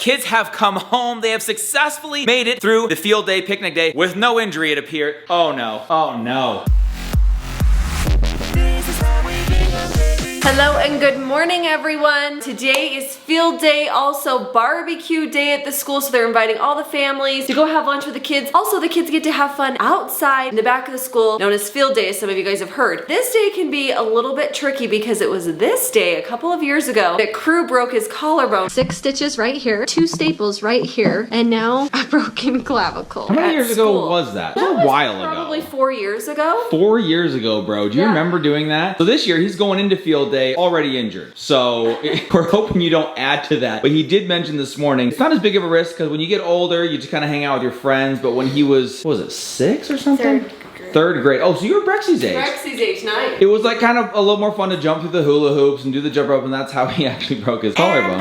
Kids have come home. They have successfully made it through the field day, picnic day with no injury, it appeared. Oh no, oh no. Hello and good morning, everyone. Today is field day, also barbecue day at the school, so they're inviting all the families to go have lunch with the kids. Also, the kids get to have fun outside in the back of the school, known as field day, as some of you guys have heard. This day can be a little bit tricky because it was this day, a couple of years ago, that Krew broke his collarbone. 6 stitches right here, 2 staples right here, and now a broken clavicle. How many years ago was that? It was a while ago. Probably 4 years ago. 4 years ago, bro. Do you remember doing that? So this year, he's going into field day already injured. So we're hoping you don't add to that. But he did mention this morning, it's not as big of a risk because when you get older, you just kind of hang out with your friends. But when he was, what was it, 6 or something? Third grade. Oh, so you were Brexy's age. Brexy's age, 9. It was like kind of a little more fun to jump through the hula hoops and do the jump rope, and that's how he actually broke his collarbone.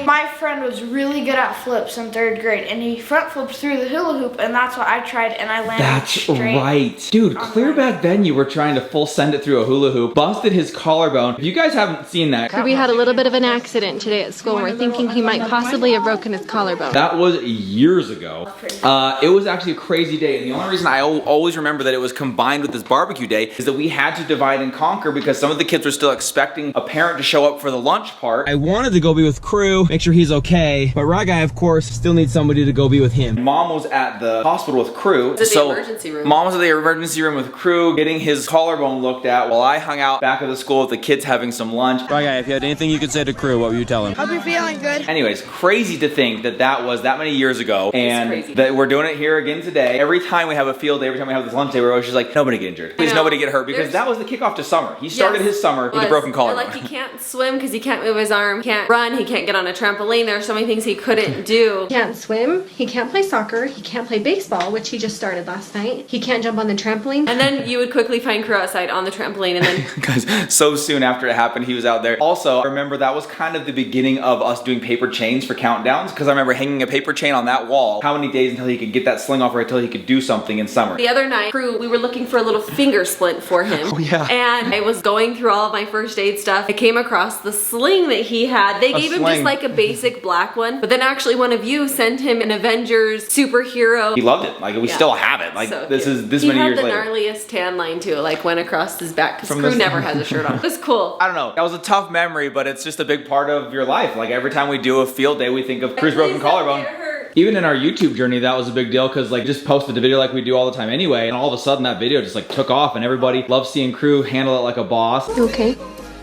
My friend was really good at flips in 3rd grade, and he front flipped through the hula hoop, and that's what I tried, and I landed straight. That's right. Dude, clear back then you were trying to full send it through a hula hoop, busted his collarbone. If you guys haven't seen that. We had a little bit of an accident today at school, and we're thinking he might possibly have broken his collarbone. That was years ago. It was actually a crazy day, and the only reason I always remember that it was combined with this barbecue day is that we had to divide and conquer because some of the kids were still expecting a parent to show up for the lunch part. I wanted to go be with Krew, make sure he's okay, but Rye Guy, of course, still needs somebody to go be with him. Mom was at the hospital with Krew. The emergency room. Mom was at the emergency room with Krew, getting his collarbone looked at while I hung out back at the school with the kids having some lunch. Rye Guy, if you had anything you could say to Krew, what would you tell him? I'll be feeling good. Anyways, crazy to think that that was that many years ago, and that we're doing it here again today. Every time we have a field day, every time we have this lunch day, we're always just like, nobody get injured. Please, nobody get hurt, because that was the kickoff to summer. He started his summer with a broken collarbone. Like, he can't swim because he can't move his arm, he can't run, he can't get on a trampoline. There are so many things he couldn't do. He can't swim, he can't play soccer, he can't play baseball, which he just started last night. He can't jump on the trampoline. And then you would quickly find Krew outside on the trampoline, and then guys, so soon after it happened, he was out there. Also, I remember that was kind of the beginning of us doing paper chains for countdowns, because I remember hanging a paper chain on that wall. How many days until he could get that sling off, or until he could do something in summer? The other night, Krew, we were looking for a little finger splint for him. Oh yeah. And I was going through all of my first aid stuff. I came across the sling that he had. They gave him just like a basic black one, but then actually one of you sent him an Avengers superhero. He loved it. Like, we still have it. Like, so this is this many years later. He had the gnarliest tan line too, like went across his back, because Krew never has a shirt on. It was cool. I don't know. That was a tough memory, but it's just a big part of your life. Like, every time we do a field day, we think of Krew's broken collarbone. Even in our YouTube journey, that was a big deal, because like, just posted a video like we do all the time anyway, and all of a sudden that video just like took off, and everybody loved seeing Krew handle it like a boss. Okay.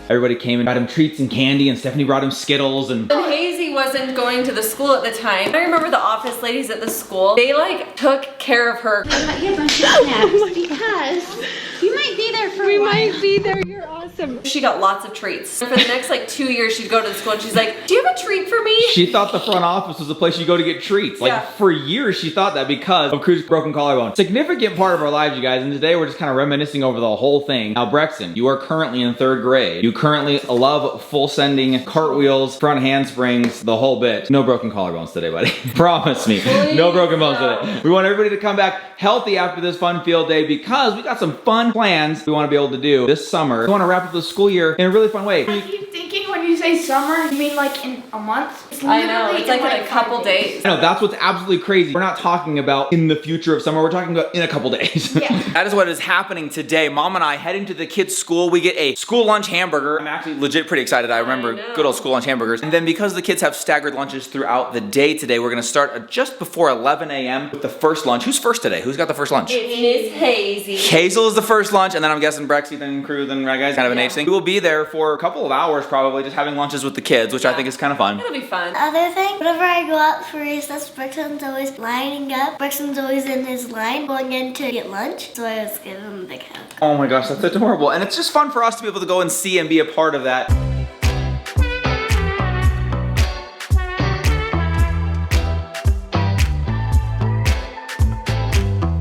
Everybody came and got him treats and candy, and Stephanie brought him Skittles, and Hazy wasn't going to the school at the time. I remember the office ladies at the school, they like took care of her. I got you a bunch of snacks because you might be there for a while. We might be there, you're awesome. She got lots of treats. For the next like 2 years, she'd go to the school and she's like, do you have a treat for me? She thought the front office was the place you go to get treats. Like, for years she thought that because of Krew's broken collarbone. Significant part of our lives, you guys, and today we're just kind of reminiscing over the whole thing. Now, Brexton, you are currently in 3rd grade. You currently love full sending, cartwheels, front handsprings, the whole bit. No broken collarbones today, buddy. Promise me. No broken bones today. We want everybody to come back healthy after this fun field day, because we got some fun plans we want to be able to do this summer. We want to wrap up the school year in a really fun way. I keep thinking when you say summer, you mean like in a month? It's I know, it's like in a couple days. I know, that's what's absolutely crazy. We're not talking about in the future of summer, we're talking about in a couple days. Yeah. That is what is happening today. Mom and I head into the kids' school. We get a school lunch hamburger. I'm actually legit pretty excited. I remember good old school lunch hamburgers. And then because the kids have staggered lunches throughout the day today, we're gonna start just before 11 a.m. with the first lunch. Who's first today? Who's got the first lunch? It's Miss Hazy. Hazel is the first lunch, and then I'm guessing Brexy, then Krew, then Rye Guy's kind of an age thing. We will be there for a couple of hours probably, just having lunches with the kids, which I think is kind of fun. It'll be fun. Other thing, whenever I go out for recess, Brixton's always lining up. Brixton's always in his line going in to get lunch, so I always give him a big hug. Oh my gosh, that's adorable. And it's just fun for us to be able to go and see and be a part of that.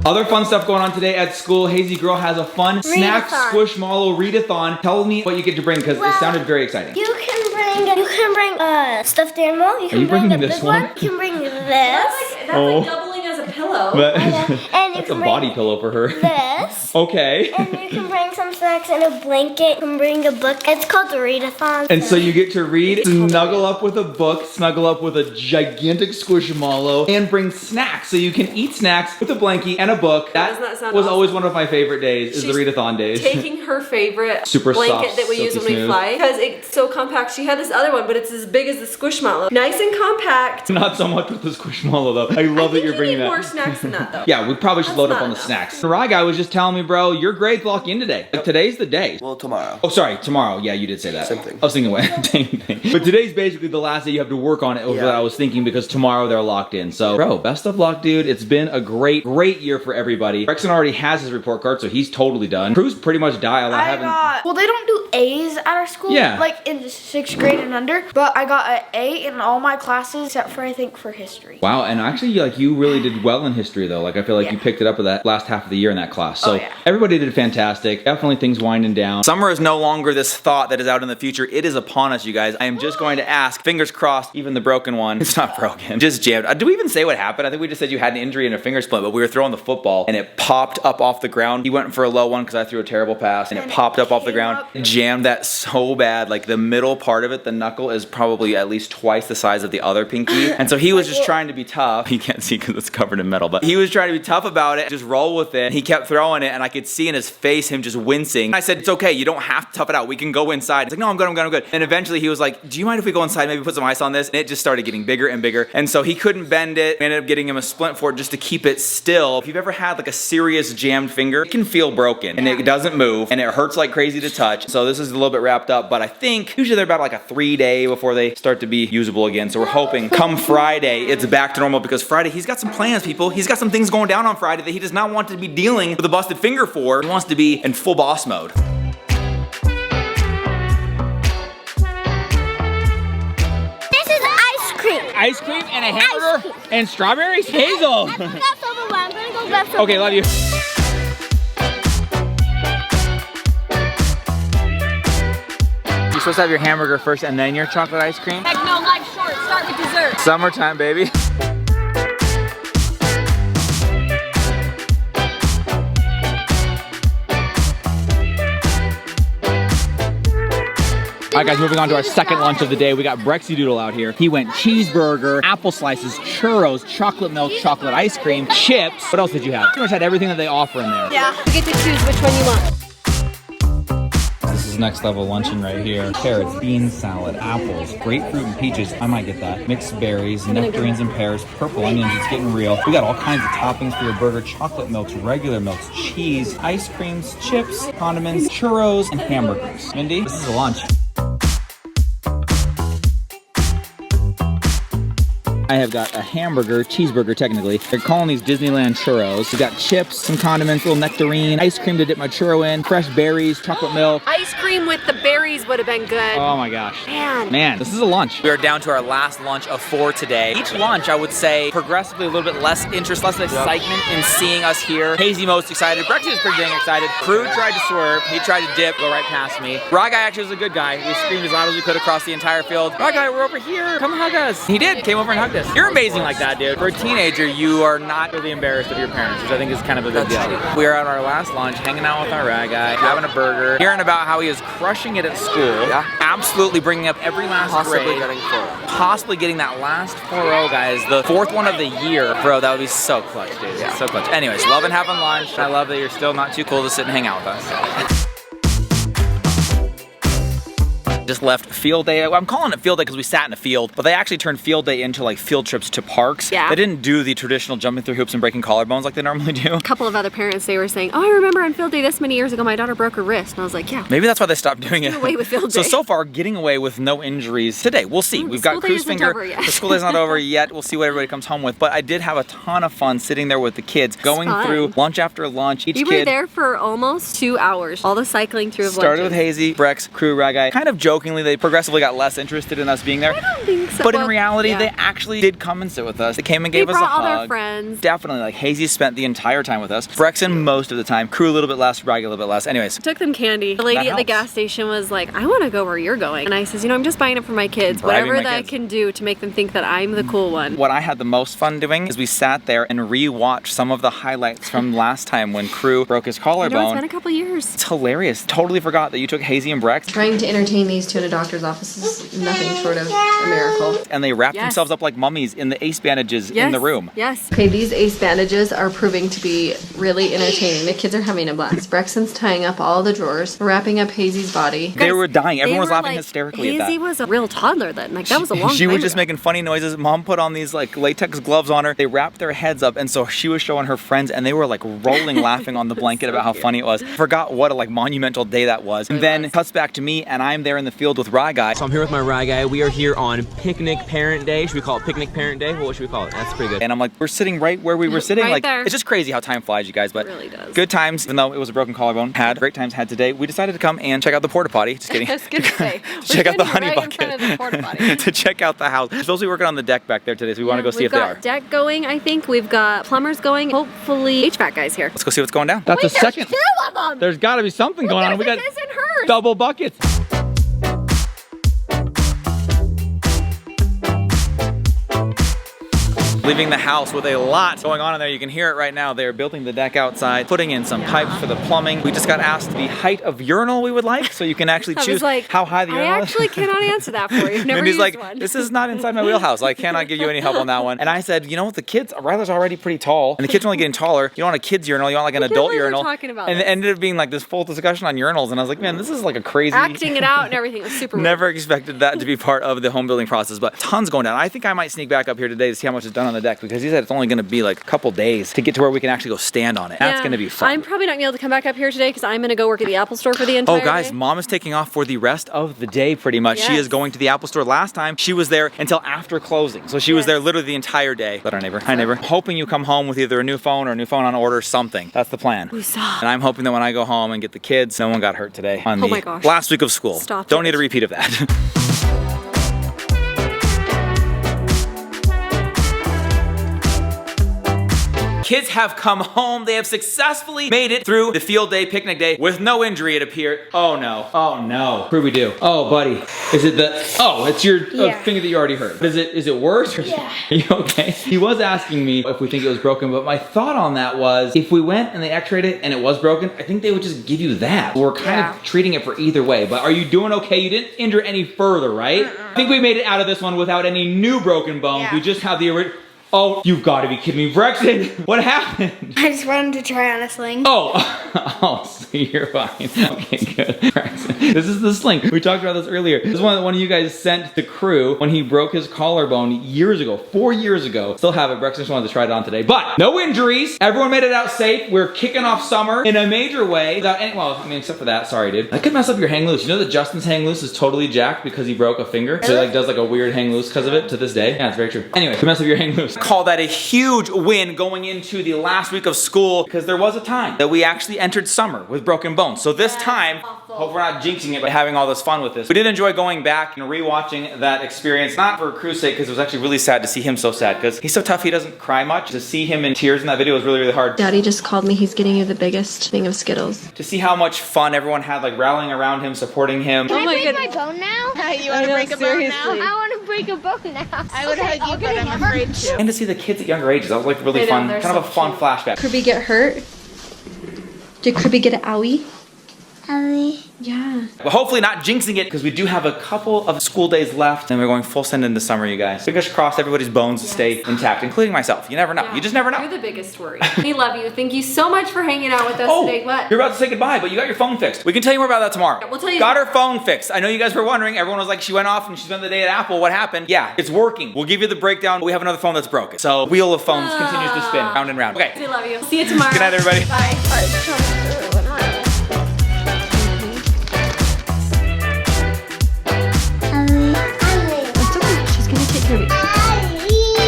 Other fun stuff going on today at school. Hazy Girl has a fun snack squishmallow read-a-thon. Tell me what you get to bring, because it sounded very exciting. You can bring a stuffed animal. You can bring the big one. You can bring this. That's like doubling as a pillow. But And you it's a can body bring pillow for her. this. Okay. And you can bring some snacks and a blanket. You can bring a book. It's called the Read-a-thon. And so you get to read, snuggle up with a book, snuggle up with a gigantic squishmallow, and bring snacks. So you can eat snacks with a blankie and a book. That Doesn't that sound was awesome? always one of my favorite days, is the She's Read-a-thon days. Taking her favorite Super blanket soft, that we use silky when we smooth. fly because it's so compact. She had this other one, but it's as big as the Squishmallow. Nice and compact. Not so much with the squishmallow though. I love that you're bringing need that. more snacks than that though. Yeah, we probably should That's load up not on the enough. snacks. The Rye guy was just telling me, bro, your grades lock in today. Like, today's the day. Well, tomorrow. Oh, sorry, tomorrow. Yeah, you did say that. Same thing. I was thinking, same thing. But today's basically the last day you have to work on it over Yeah. that I was thinking because tomorrow they're locked in. So, bro, best of luck, dude. It's been a great year for everybody. Rexon already has his report card, so he's totally done. Crew's pretty much dialed. Well, they don't do A's at our school. Yeah. Like in 6th grade and under. But I got an A in all my classes except for, I think, for history. Wow, and actually, like, you really did well in history, though. Like, I feel like you picked it up with that last half of the year in that class. So, everybody did fantastic. Definitely things winding down. Summer is no longer this thought that is out in the future. It is upon us, you guys. I am just going to ask, fingers crossed, even the broken one. It's not broken. Just jammed. Did we even say what happened? I think we just said you had an injury and a finger splint, but we were throwing the football, and it popped up off the ground. He went for a low one because I threw a terrible pass, and it popped up off the ground. Jammed that so bad. Like, the middle part of it, the knuckle, is probably at least twice the size of the other pinky. And so he was just trying to be tough. You can't see because it's covered in metal, but he was trying to be tough about it, just roll with it. He kept throwing it, and I could see in his face him just wincing. And I said, it's okay, you don't have to tough it out. We can go inside. He's like, no, I'm good. And eventually he was like, do you mind if we go inside, maybe put some ice on this? And it just started getting bigger and bigger. And so he couldn't bend it. We ended up getting him a splint for it just to keep it still. If you've ever had like a serious jammed finger, it can feel broken and it doesn't move and it hurts like crazy to touch. So this is a little bit wrapped up, but I think usually they're about like a 3-day before they start to be usable again. So we're hoping come Friday, it's back to normal because Friday, he's got some plans, people. He's got some things going down on Friday that he does not want to be dealing with a busted finger for. He wants to be in full boss mode. Ice cream and a hamburger and strawberries? Hazel! I'm gonna go grab some. Okay, love you. You're supposed to have your hamburger first and then your chocolate ice cream? Heck no, life's short. Start with dessert. Summertime, baby. All right, guys, moving on to our second lunch of the day. We got Brexy Doodle out here. He went cheeseburger, apple slices, churros, chocolate milk, chocolate ice cream, chips. What else did you have? Pretty much had everything that they offer in there. Yeah. You get to choose which one you want. This is next level luncheon right here. Carrots, bean salad, apples, grapefruit and peaches. I might get that. Mixed berries, nectarines and pears, purple onions. It's getting real. We got all kinds of toppings for your burger. Chocolate milks, regular milks, cheese, ice creams, chips, condiments, churros, and hamburgers. Mindy, this is a lunch. I have got a hamburger, cheeseburger technically. They're calling these Disneyland churros. We got chips, some condiments, little nectarine, ice cream to dip my churro in, fresh berries, chocolate milk. Ice cream with the berries would have been good. Oh my gosh. Man, this is a lunch. We are down to our last lunch of 4 today. Each lunch, I would say, progressively a little bit less interest, less excitement in seeing us here. Hazy most excited. Brexit is pretty dang excited. Krew tried to swerve. He tried to dip, go right past me. Rye guy actually was a good guy. We screamed as loud as we could across the entire field. Rye guy, we're over here. Come hug us. He did. Came over and hugged us. You're amazing like that, dude. For a teenager, you are not really embarrassed of your parents, which I think is kind of a big deal. We are at our last lunch, hanging out with our Rye guy, having a burger, hearing about how he is crushing it at school. Yeah. Absolutely bringing up every last grade. Possibly getting that last 4.0, guys. The 4th one of the year. Bro, that would be so clutch, dude. Yeah. So clutch. Anyways, loving having lunch. I love that you're still not too cool to sit and hang out with us. Just left field day. I'm calling it field day because we sat in a field, but they actually turned field day into like field trips to parks. Yeah. They didn't do the traditional jumping through hoops and breaking collarbones like they normally do. a couple of other parents, they were saying, oh, I remember on field day this many years ago, my daughter broke her wrist. And I was like, yeah. Maybe that's why they stopped doing it. Get away with field day. So far, getting away with no injuries today. We'll see. We've got Crew's finger. The school day's not over yet. We'll see what everybody comes home with. But I did have a ton of fun sitting there with the kids, going through lunch after lunch. Each kid were there for almost 2 hours. All the cycling through of started lunches. with Hazy, Brex, Krew, Rye guy. Kind of joking jokingly they progressively got less interested in us being there. I don't think so. But in Well, reality, yeah. they actually did come and sit with us. They came and gave us a brought all hug. their friends. Definitely, like Hazy spent the entire time with us. Brexton most of the time. Krew a little bit less, Bragg a little bit less. Anyways. Took them candy. The lady That at the helps. gas station was like, I want to go where you're going. And I says, you know, I'm just buying it for my kids. Bribing Whatever my that I kids. can do to make them think that I'm the cool one. What I had the most fun doing is we sat there and rewatched some of the highlights from last time when Krew broke his I know, it's collarbone. been a couple years. It's hilarious. Totally forgot that you took Hazy and Brex Trying to entertain these two in a doctor's office is nothing short of a miracle. and they wrapped Yes. themselves up like mummies in the ace bandages in the room. Yes. Okay, these ace bandages are proving to be really entertaining. The kids are having a blast. Brexton's tying up all the drawers, wrapping up Hazy's body. They were dying. Everyone was They were laughing hysterically at that. Hazy was a real toddler then. Like, that was a long She time was just ago. making funny noises. Mom put on these like latex gloves on her. They wrapped their heads up, and so she was showing her friends, and they were like rolling laughing on the blanket about how funny it was. Forgot what a like monumental day that was. And then cuts back to me, and I'm there in the field with Rye Guy. So I'm here with my Rye Guy. We are here on Picnic Parent Day. Should we call it Picnic Parent Day? What should we call it? That's pretty good. And I'm like, we're sitting right where we were sitting. Right Like, there. it's just crazy how time flies, you guys. But It really does. good times, even though it was a broken collarbone. Had great times had today. We decided to come and check out the porta potty. Just kidding. I was gonna say, check out the honey right bucket. in front of the porta potty. to check out the house. We're supposed to be working on the deck back there today, so we want to go see if they are. We've got deck going, I think. We've got plumbers going. Hopefully, HVAC guys here. Let's go see what's going down. That's a second. Two of them. There's got to be something going on. We got This and hers. double buckets. Leaving the house with a lot going on in there. You can hear it right now. They're building the deck outside, putting in some pipes for the plumbing. We just got asked the height of urinal we would like, so you can actually I choose was like, how high the I urinal is. actually cannot answer that for you. I've never Mindy's used like, one. this is not inside my wheelhouse. I cannot give you any help on that one. And I said, you know what, the kids, Ryler's already pretty tall, and the kids are only getting taller. You don't want a kid's urinal, you want like an can't adult believe we're urinal. talking about And it this. ended up being like this full discussion on urinals, and I was like, man, this is like a crazy... Acting it out and everything. It was super weird. Never expected that to be part of the home building process, but tons going down. I think I might sneak back up here today to see how much is done on the deck, because he said it's only going to be like a couple days to get to where we can actually go stand on it. That's Yeah. going to be fun. I'm probably not going to be able to come back up here today because I'm going to go work at the Apple store for the entire Oh guys, day. Mom is taking off for the rest of the day pretty much. She Yes. is going to the Apple store. Last time she was there until after closing. So she was Yes. there literally the entire day. Let our neighbor. Hi neighbor. Hoping you come home with either a new phone or a new phone on order, something. That's the plan. Woosah. And I'm hoping that when I go home and get the kids, no one got hurt today on Oh the my gosh. last week of school. Stop Don't it. need a repeat of that. Kids have come home. They have successfully made it through the field day, picnic day with no injury, it appeared. Oh no. Oh no. What do we do? Oh buddy. Is it the, oh, it's your finger that you already hurt. Is it worse? Or Yeah. Are you okay? He was asking me if we think it was broken, but my thought on that was if we went and they x-rayed it and it was broken, I think they would just give you that. We're kind of treating it for either way, but are you doing okay? You didn't injure any further, right? I think we made it out of this one without any new broken bones. Yeah. We just have the original. Oh, you've got to be kidding me. Brexton, what happened? I just wanted to try on a sling. Oh, oh, so you're fine. Okay, good. Braxton. This is the sling. We talked about this earlier. This is one of you guys sent to Krew when he broke his collarbone years ago, 4 years ago. Still have it. Braxton just wanted to try it on today. But no injuries. Everyone made it out safe. We're kicking off summer in a major way. Without any, well, I mean, except for that. Sorry, dude. That could mess up your hang loose. You know that Justin's hang loose is totally jacked because he broke a finger? So he like does like a weird hang loose because of it to this day. Yeah, it's very true. Anyway, could mess up your hang loose. Call that a huge win going into the last week of school because there was a time that we actually entered summer with broken bones. So this time, hope we're not jinxing it by having all this fun with this. We did enjoy going back and rewatching that experience, not for Krew's sake, because it was actually really sad to see him so sad because he's so tough, he doesn't cry much. To see him in tears in that video was really, really hard. Daddy just called me. He's getting you the biggest thing of Skittles. To see how much fun everyone had, like rallying around him, supporting him. Can I break my bone now? You want to break a bone now? I want to break a bone now. I would hug you, but I'm afraid to. And to see the kids at younger ages, that was like really I know, fun, they're kind of so a fun cute. flashback. Kirby get hurt? Did Kirby get an owie? Ellie. Yeah. But hopefully not jinxing it because we do have a couple of school days left and we're going full send into summer, you guys. Fingers crossed everybody's bones stay intact, including myself. You never know. Yeah. You just never know. You're the biggest worry. We love you. Thank you so much for hanging out with us Oh, today. What? you're about to say goodbye, but you got your phone fixed. We can tell you more about that tomorrow. Yeah, we'll tell you- Got her phone fixed. I know you guys were wondering. Everyone was like, she went off and she spent the day at Apple. What happened? Yeah, it's working. We'll give you the breakdown. We have another phone that's broken. So wheel of phones continues to spin round and round. Okay. We love you. See you tomorrow. Good night, everybody. Bye. It's okay. She's gonna take care of it.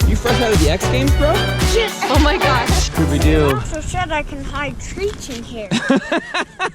You fresh out of the X Games, bro? Oh my gosh. Scooby-Doo. Also said I can hide treats in here.